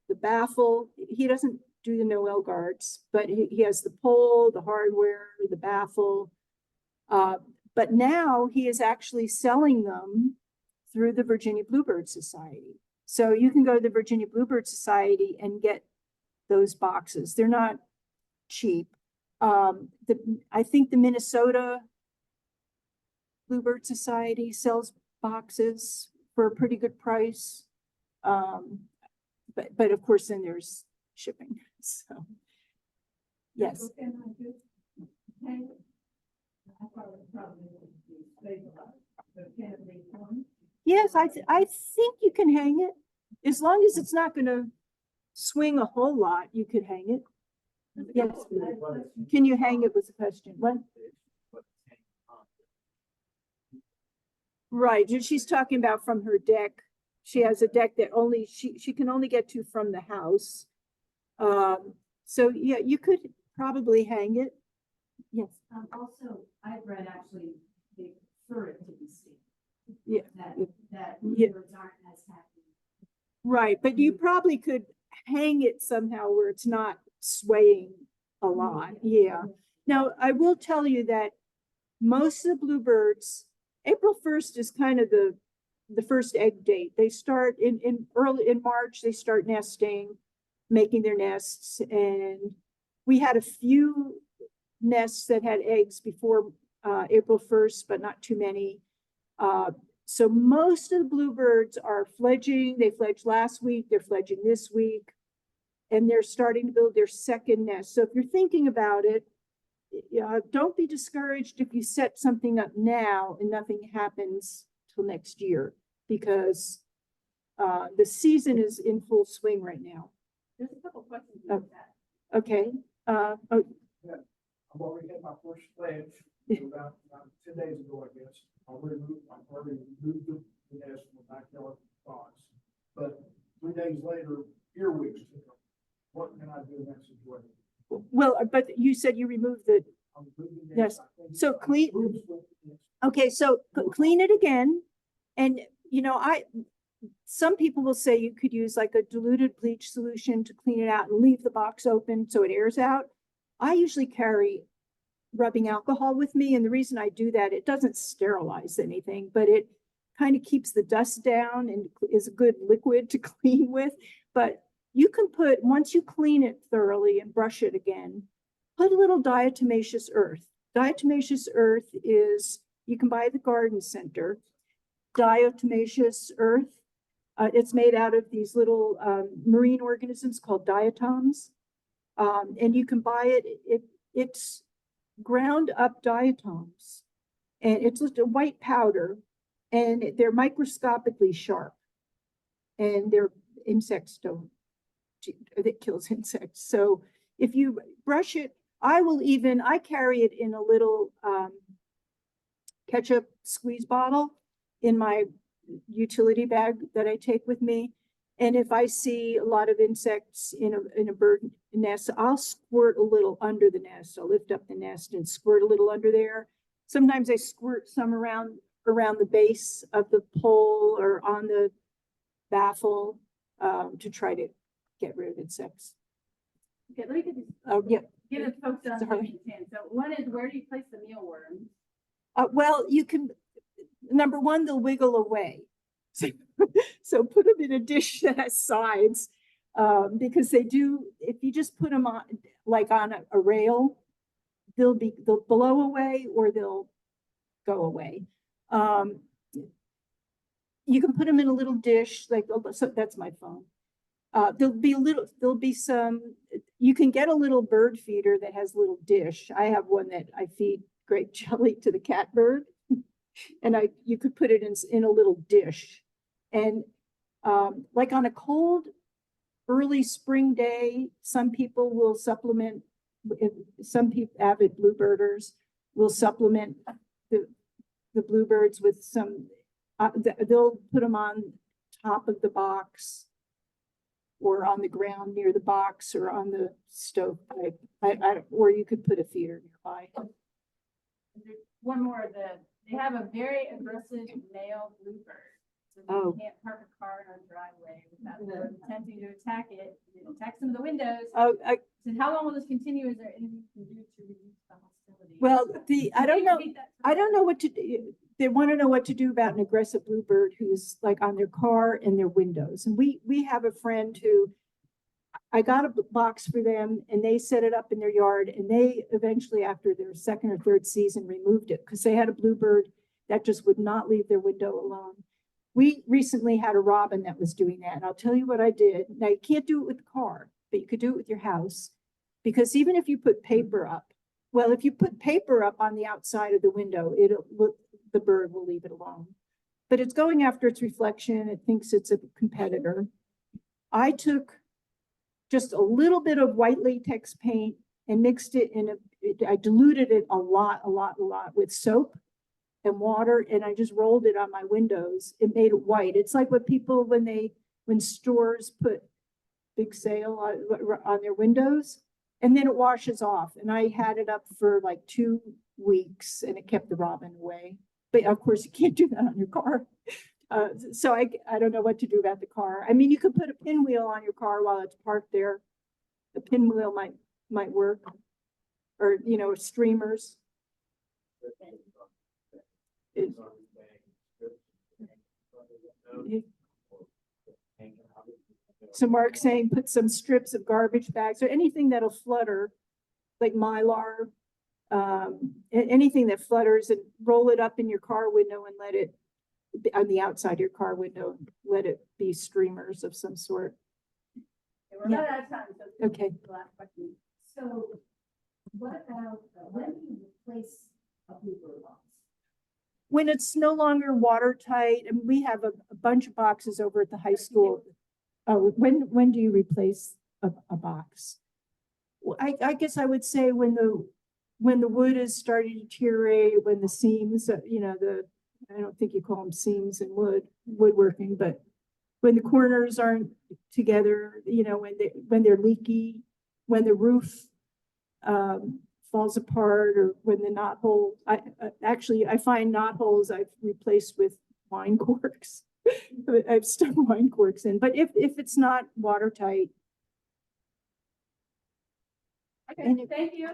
the baffle. He doesn't do the Noel guards, but he has the pole, the hardware, the baffle. But now he is actually selling them through the Virginia Bluebird Society. So you can go to the Virginia Bluebird Society and get those boxes. They're not cheap. I think the Minnesota Bluebird Society sells boxes for a pretty good price. But of course, then there's shipping. So yes. I probably stabilized, but can it be hung? Yes, I think you can hang it. As long as it's not gonna swing a whole lot, you could hang it. Yes. Can you hang it was the question. What? Right, she's talking about from her deck. She has a deck that only she can only get to from the house. So yeah, you could probably hang it. Yes, Also, I've read actually, they prefer it to be seen, yeah, that Yeah. bluebirds aren't as happy. right, but you probably could hang it somehow where it's not swaying a lot, yeah. Now, I will tell you that most of the bluebirds, April 1st is kind of the first egg date. They start in early in March, they start nesting, making their nests. And we had a few nests that had eggs before April 1st, but not too many. So most of the bluebirds are fledging. They fledged last week, they're fledging this week, and they're starting to build their second nest. So if you're thinking about it, don't be discouraged if you set something up now and nothing happens till next year, because the season is in full swing right now. There's a couple questions Oh. about that. Okay. Oh, I've already had my first pledge about 10 days ago, I guess. I've already moved the nest from the backyard box. But 3 days later, earwigs took them. What can I do in that situation? well, but you said you removed the, I'm moving the Yes. nest. I think So I'm clean- moving the nest. okay, so clean it again. And, you know, some people will say you could use like a diluted bleach solution to clean it out and leave the box open so it airs out. I usually carry rubbing alcohol with me. And the reason I do that, it doesn't sterilize anything, but it kind of keeps the dust down and is a good liquid to clean with. But you can put, once you clean it thoroughly and brush it again, put a little diatomaceous earth. Diatomaceous earth is, you can buy at the garden center. Diatomaceous earth. It's made out of these little marine organisms called diatoms. And you can buy it, it's ground up diatoms. And it's just a white powder, and they're microscopically sharp. And they're insects don't, that kills insects. So if you brush it, I carry it in a little ketchup squeeze bottle in my utility bag that I take with me. And if I see a lot of insects in a bird nest, I'll squirt a little under the nest. I'll lift up the nest and squirt a little under there. Sometimes I squirt some around the base of the pole or on the baffle to try to get rid of insects. Okay, let me get these, Oh, yeah. get the folks on Sorry. page 10. So one is, where do you place the mealworms? Well, you can, number one, they'll wiggle away. So put them in a dish that has sides, because they do, if you just put them on, like on a rail, they'll blow away or they'll go away. You can put them in a little dish, like, so that's my phone. There'll be some, you can get a little bird feeder that has a little dish. I have one that I feed grape jelly to the catbird. And you could put it in a little dish. And like on a cold, early spring day, some people will supplement, some people, avid bluebirders, will supplement the bluebirds with some, they'll put them on top of the box or on the ground near the box or on the stove pipe. Or you could put a feeder nearby. There's one more, they have a very aggressive male bluebird. So Oh. you can't park a car in our driveway without them attempting to attack it. It attacks some of the windows. Oh, So how long will this continue? Is there anything you can do to reduce the hostility? well, I don't know. Repeat that. I don't know what to do. They want to know what to do about an aggressive bluebird who's like on their car and their windows. And we have a friend who, I got a box for them and they set it up in their yard, and they eventually, after their second or third season, removed it because they had a bluebird that just would not leave their window alone. We recently had a robin that was doing that, and I'll tell you what I did. Now, you can't do it with the car, but you could do it with your house, because even if you put paper up, well, if you put paper up on the outside of the window, the bird will leave it alone. But it's going after its reflection. It thinks it's a competitor. I took just a little bit of white latex paint and mixed it in I diluted it a lot with soap and water, and I just rolled it on my windows. It made it white. It's like what people, when stores put big sale on their windows, and then it washes off. And I had it up for like 2 weeks and it kept the robin away. But of course you can't do that on your car. So I don't know what to do about the car. I mean, you could put a pinwheel on your car while it's parked there. The pinwheel might work, or, you know, streamers. So Mark's saying put some strips of garbage bags or anything that'll flutter, like Mylar, anything that flutters, and roll it up in your car window and let it, on the outside of your car window, let it be streamers of some sort. We're not out of time, so. Okay. The last question. So what about, when do you replace a Bluebird box? When it's no longer watertight, and we have a bunch of boxes over at the high school. When do you replace a box? Well, I guess I would say when the wood is starting to deteriorate, when the seams, you know, I don't think you call them seams in woodworking, but when the corners aren't together, you know, when they're leaky, when the roof falls apart, or when the knot hole, I find knot holes I've replaced with wine corks. I've stuck wine corks in, but if it's not watertight. Okay, thank you.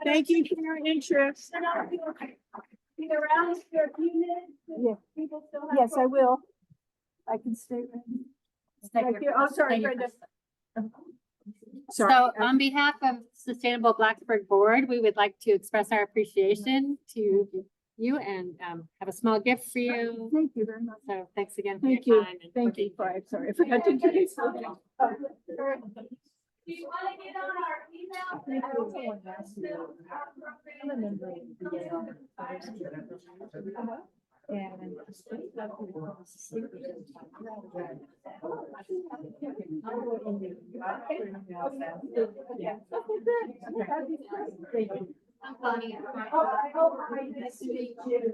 Thank you for your interest. Be around for a few minutes. Yeah. People still have. Yes, I will. I can stay. Thank you. Oh, sorry, Brenda. Sorry. So on behalf of Sustainable Blacksburg Board, we would like to express our appreciation to you and have a small gift for you. Thank you very much. So thanks again for Thank your you. time. and Thank for you. being Sorry, I forgot to introduce you. Do you want to get on our email? I'm Bonnie. Nice to meet you.